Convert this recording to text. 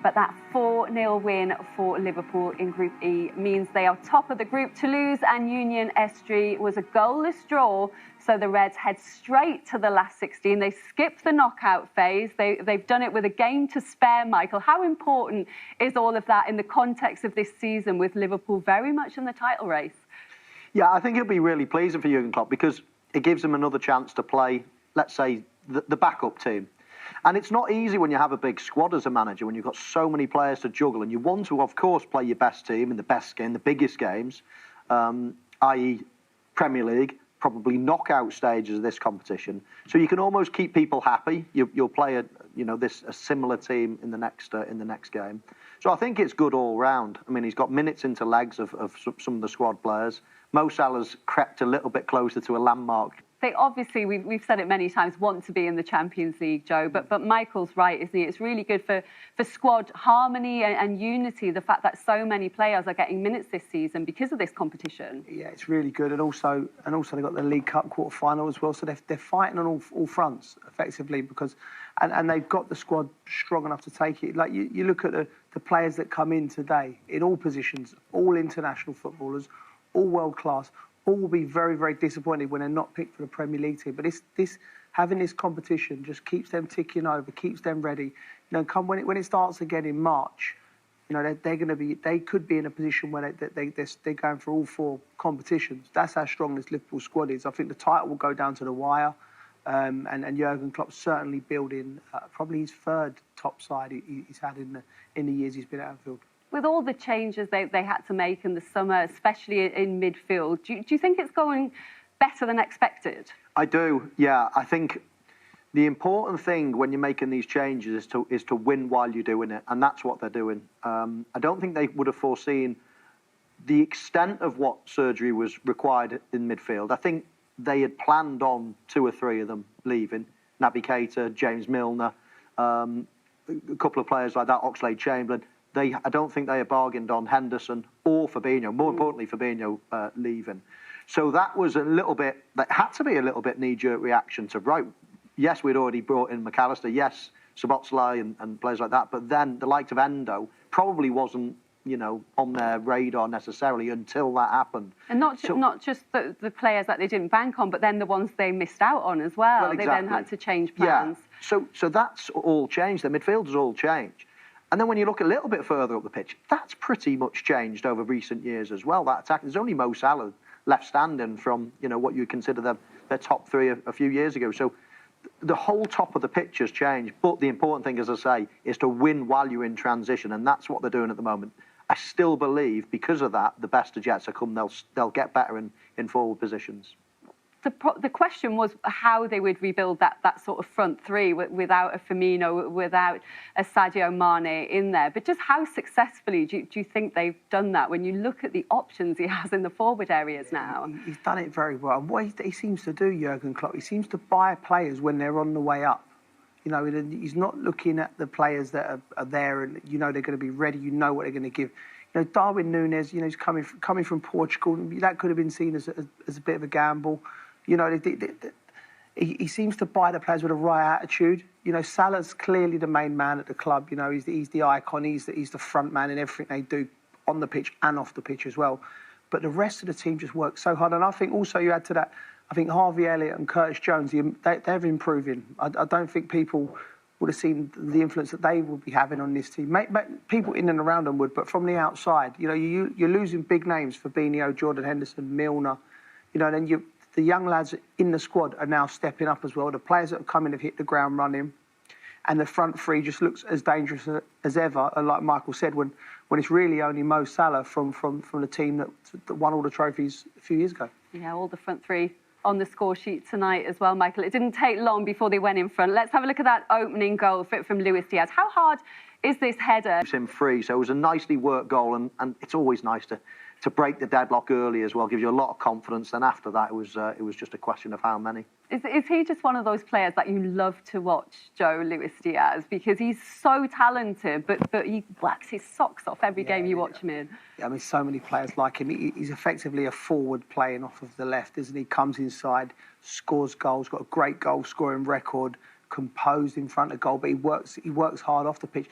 But that 4-0 win for Liverpool in Group E means they are top of the group. Toulouse and Union Estrée was a goalless draw, so the Reds head straight to the last 16. They skipped the knockout phase. They've done it with a game to spare, Michael. How important is all of that in the context of this season with Liverpool very much in the title race? Yeah, I think it'll be really pleasing for Jurgen Klopp because it gives him another chance to play, let's say, the backup team. And it's not easy when you have a big squad as a manager, when you've got so many players to juggle, and you want to, of course, play your best team in the best game, the biggest games, i.e. Premier League, probably knockout stages of this competition. So you can almost keep people happy. You'll play a similar team in the next game. So I think it's good all round. I mean, he's got minutes into legs of some of the squad players. Mo Salah's crept a little bit closer to a landmark. They obviously, we've said it many times, want to be in the Champions League, Joe, but Michael's right, isn't he? It's really good for squad harmony and unity, the fact that so many players are getting minutes this season because of this competition. Yeah, it's really good. And also they've got the League Cup quarter-final as well, so they're fighting on all fronts, effectively, because and they've got the squad strong enough to take it. Like, you look at the players that come in today, in all positions, all international footballers, all world-class, all will be very, very disappointed when they're not picked for the Premier League team. But having this competition just keeps them ticking over, keeps them ready. When it starts again in March, they could be in a position where they're going for all 4 competitions. That's how strong this Liverpool squad is. I think the title will go down to the wire, and Jurgen Klopp's certainly building probably his 3rd top side he's had in the years he's been at Anfield. With all the changes they had to make in the summer, especially in midfield, do you think it's going better than expected? I do, yeah. I think the important thing when you're making these changes is to win while you're doing it, and that's what they're doing. I don't think they would have foreseen the extent of what surgery was required in midfield. I think they had planned on 2 or 3 of them leaving. Naby Keita, James Milner, a couple of players like that, Oxlade-Chamberlain. I don't think they had bargained on Henderson or Fabinho, more importantly Fabinho leaving. So that was that had to be a little bit knee-jerk reaction to, right, yes, we'd already brought in McAllister, yes, Szoboszlai and players like that, but then the likes of Endo probably wasn't, on their radar necessarily until that happened. And not just the players that they didn't bank on, but then the ones they missed out on as well. Well, exactly. They then had to change plans. Yeah. So that's all changed. The midfield's all changed. And then when you look a little bit further up the pitch, that's pretty much changed over recent years as well, that attack. There's only Mo Salah left standing from, what you consider their top 3 a few years ago. So the whole top of the pitch has changed. But the important thing, as I say, is to win while you're in transition. And that's what they're doing at the moment. I still believe, because of that, the best of yet to come. They'll get better in forward positions. The question was how they would rebuild that sort of front 3 without a Firmino, without a Sadio Mane in there. But just how successfully do you think they've done that when you look at the options he has in the forward areas now? He's done it very well. And what he seems to do, Jurgen Klopp, he seems to buy players when they're on the way up. He's not looking at the players that are there and they're going to be ready, what they're going to give. Darwin Núñez, he's coming from Portugal. That could have been seen as a bit of a gamble. He seems to buy the players with the right attitude. Salah's clearly the main man at the club. He's the icon. He's the front man in everything they do on the pitch and off the pitch as well. But the rest of the team just works so hard. And I think also you add to that, I think Harvey Elliott and Curtis Jones, they're improving. I don't think people would have seen the influence that they would be having on this team. People in and around them would, but from the outside, you're losing big names, Fabinho, Jordan Henderson, Milner, then the young lads in the squad are now stepping up as well. The players that have come in have hit the ground running. And the front 3 just looks as dangerous as ever. And like Michael said, when it's really only Mo Salah from the team that won all the trophies a few years ago. Yeah, all the front 3 on the score sheet tonight as well, Michael. It didn't take long before they went in front. Let's have a look at that opening goal from Luis Diaz. How hard is this header? It's him free, so it was a nicely worked goal, and it's always nice to break the deadlock early as well. Gives you a lot of confidence. And after that, it was just a question of how many. Is he just one of those players that you love to watch, Joe, Luis Diaz? Because he's so talented, but he whacks his socks off every game you watch him in. I mean, so many players like him. He's effectively a forward playing off of the left, isn't he? Comes inside, scores goals, got a great goal-scoring record, composed in front of goal, but he works hard off the pitch.